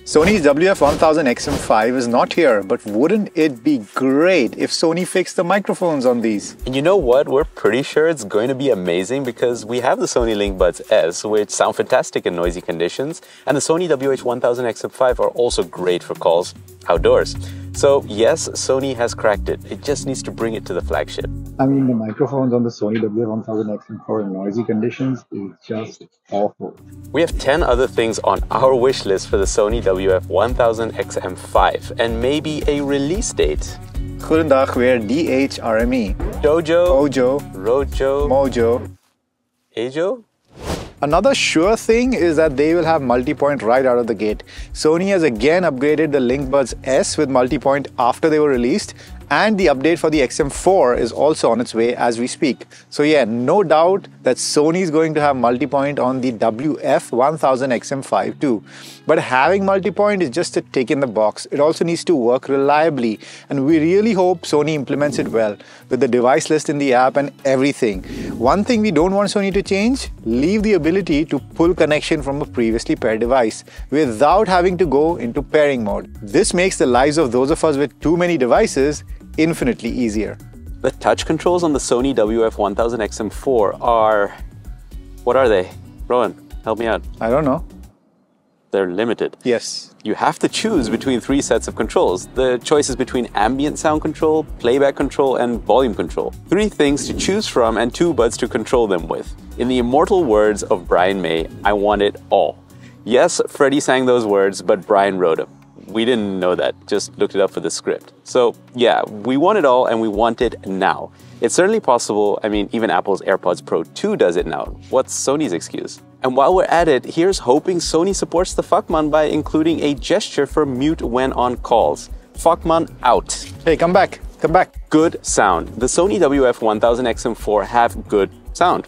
Sony's WF-1000 XM5 is not here, but wouldn't it be great if Sony fixed the microphones on these? And you know what? We're pretty sure it's going to be amazing because we have the Sony LinkBuds S, which sound fantastic in noisy conditions, and the Sony WH-1000 XM5 are also great for calls outdoors. So yes, Sony has cracked it. It just needs to bring it to the flagship. I mean, the microphones on the Sony WF-1000 XM4 in noisy conditions is just awful. We have 10 other things on our wish list for the Sony WF-1000 XM5 and maybe a release date. Goedendag weer, DHRME. Dojo, Ojo, Rojo, Mojo. Ajo? Another sure thing is that they will have multi-point right out of the gate. Sony has again upgraded the LinkBuds S with multi-point after they were released, and the update for the XM4 is also on its way as we speak. So yeah, no doubt that Sony is going to have multi-point on the WF-1000 XM5 too. But having multi-point is just a tick in the box. It also needs to work reliably, and we really hope Sony implements it well with the device list in the app and everything. One thing we don't want Sony to change, leave the ability to pull connection from a previously paired device without having to go into pairing mode. This makes the lives of those of us with too many devices infinitely easier. The touch controls on the Sony WF-1000 XM4 are... what are they? Rowan, help me out. I don't know. They're limited. Yes. You have to choose between 3 sets of controls. The choice is between ambient sound control, playback control, and volume control. 3 things to choose from and 2 buds to control them with. In the immortal words of Brian May, I want it all. Yes, Freddie sang those words, but Brian wrote them. We didn't know that, just looked it up for the script. So yeah, we want it all and we want it now. It's certainly possible. I mean, even Apple's AirPods Pro 2 does it now. What's Sony's excuse? And while we're at it, here's hoping Sony supports the Fuckman by including a gesture for mute when on calls. Fuckman out. Hey, come back, come back. Good sound. The Sony WF-1000 XM4 have good sound.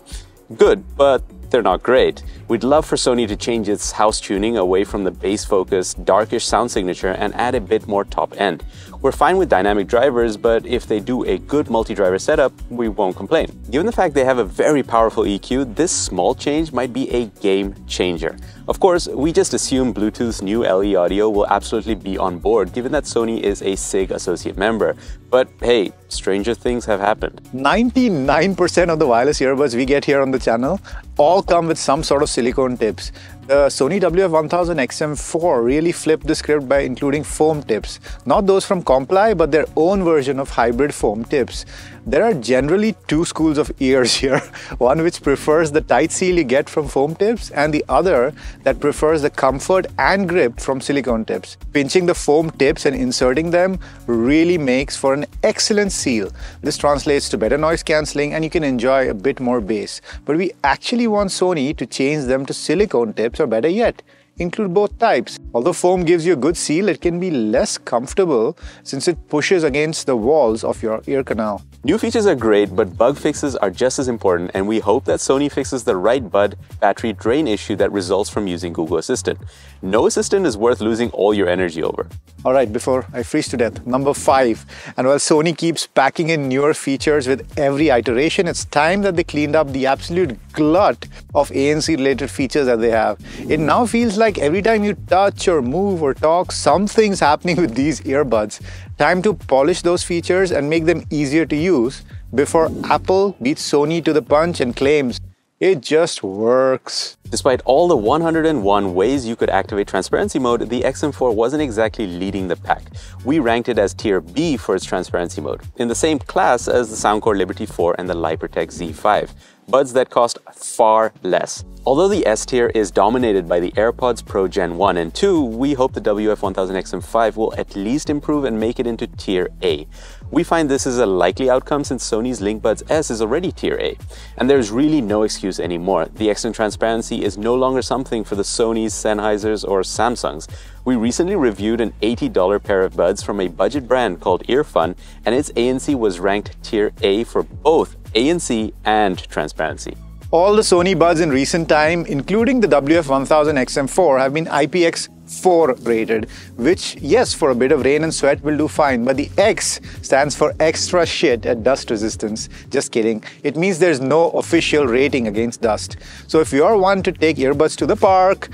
Good, but they're not great. We'd love for Sony to change its house tuning away from the bass-focused, darkish sound signature and add a bit more top end. We're fine with dynamic drivers, but if they do a good multi-driver setup, we won't complain. Given the fact they have a very powerful EQ, this small change might be a game changer. Of course, we just assume Bluetooth's new LE audio will absolutely be on board, given that Sony is a SIG associate member. But hey, stranger things have happened. 99% of the wireless earbuds we get here on the channel all come with some sort of silicone tips. The Sony WF-1000 XM4 really flipped the script by including foam tips. Not those from Comply, but their own version of hybrid foam tips. There are generally 2 schools of ears here. One which prefers the tight seal you get from foam tips, and the other that prefers the comfort and grip from silicone tips. Pinching the foam tips and inserting them really makes for an excellent seal. This translates to better noise cancelling and you can enjoy a bit more bass. But we actually want Sony to change them to silicone tips, or better yet, include both types. Although foam gives you a good seal, it can be less comfortable since it pushes against the walls of your ear canal. New features are great, but bug fixes are just as important, and we hope that Sony fixes the right bud battery drain issue that results from using Google Assistant. No assistant is worth losing all your energy over. Alright, before I freeze to death, number 5. And while Sony keeps packing in newer features with every iteration, it's time that they cleaned up the absolute glut of ANC related features that they have. It now feels like every time you touch or move or talk, something's happening with these earbuds. Time to polish those features and make them easier to use before Apple beats Sony to the punch and claims it just works. Despite all the 101 ways you could activate transparency mode, the XM4 wasn't exactly leading the pack. We ranked it as tier B for its transparency mode, in the same class as the SoundCore Liberty 4 and the Lypertek Z5, buds that cost far less. Although the S tier is dominated by the AirPods Pro Gen 1 and 2, we hope the WF-1000 XM5 will at least improve and make it into tier A. We find this is a likely outcome since Sony's LinkBuds S is already tier A, and there's really no excuse anymore. The excellent transparency is no longer something for the Sonys, Sennheisers, or Samsungs. We recently reviewed an $80 pair of buds from a budget brand called Earfun, and its ANC was ranked tier A for both ANC and transparency. All the Sony buds in recent time, including the WF-1000 XM4, have been IPX XM4 rated, which, yes, for a bit of rain and sweat will do fine, but the X stands for extra shit at dust resistance. Just kidding. It means there's no official rating against dust. So if you're one to take earbuds to the park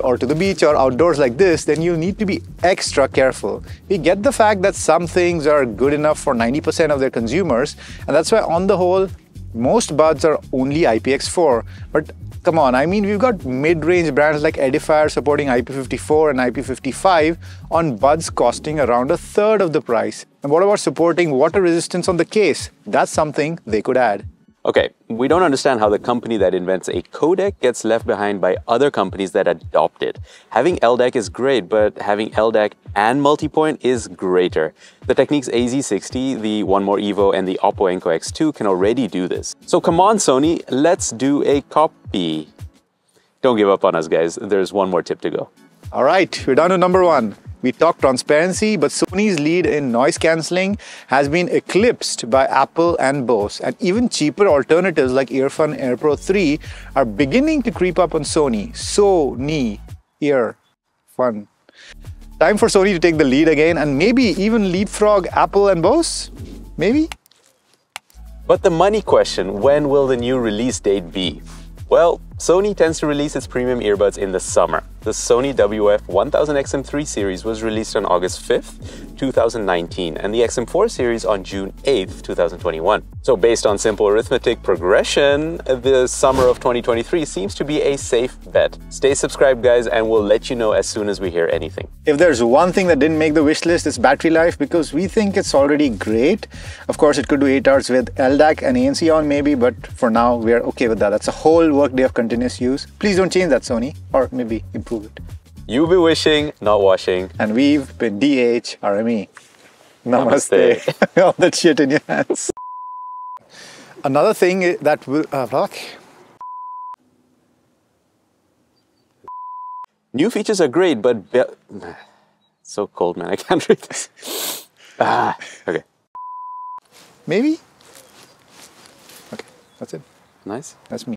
or to the beach or outdoors like this, then you need to be extra careful. We get the fact that some things are good enough for 90% of their consumers, and that's why on the whole, most buds are only IPX4. But come on, I mean, we've got mid-range brands like Edifier supporting IP54 and IP55 on buds costing around a third of the price. And what about supporting water resistance on the case? That's something they could add. Okay, we don't understand how the company that invents a codec gets left behind by other companies that adopt it. Having LDAC is great, but having LDAC and multipoint is greater. The Technics AZ60, the One More Evo, and the Oppo Enco X2 can already do this. So come on, Sony, let's do a copy. Don't give up on us, guys. There's one more tip to go. All right, we're down to number one. We talked transparency, but Sony's lead in noise cancelling has been eclipsed by Apple and Bose, and even cheaper alternatives like Earphone AirPro 3 are beginning to creep up on Sony. Sony Earphone. Time for Sony to take the lead again and maybe even leapfrog Apple and Bose? Maybe? But the money question, when will the new release date be? Well, Sony tends to release its premium earbuds in the summer. The Sony WF 1000 XM3 series was released on August 5th, 2019, and the XM4 series on June 8th, 2021. So based on simple arithmetic progression, the summer of 2023 seems to be a safe bet. Stay subscribed, guys, and we'll let you know as soon as we hear anything. If there's one thing that didn't make the wish list, it's battery life, because we think it's already great. Of course, it could do 8 hours with LDAC and ANC on maybe, but for now, we're okay with that. That's a whole workday of continuous use. Please don't change that, Sony, or maybe improve it. You be wishing, not washing. And we've been DHRME. Namaste. All that shit in your hands. Another thing that will... New features are great, but... so cold, man. I can't read this. Okay. Maybe? Okay, that's it. Nice. That's me.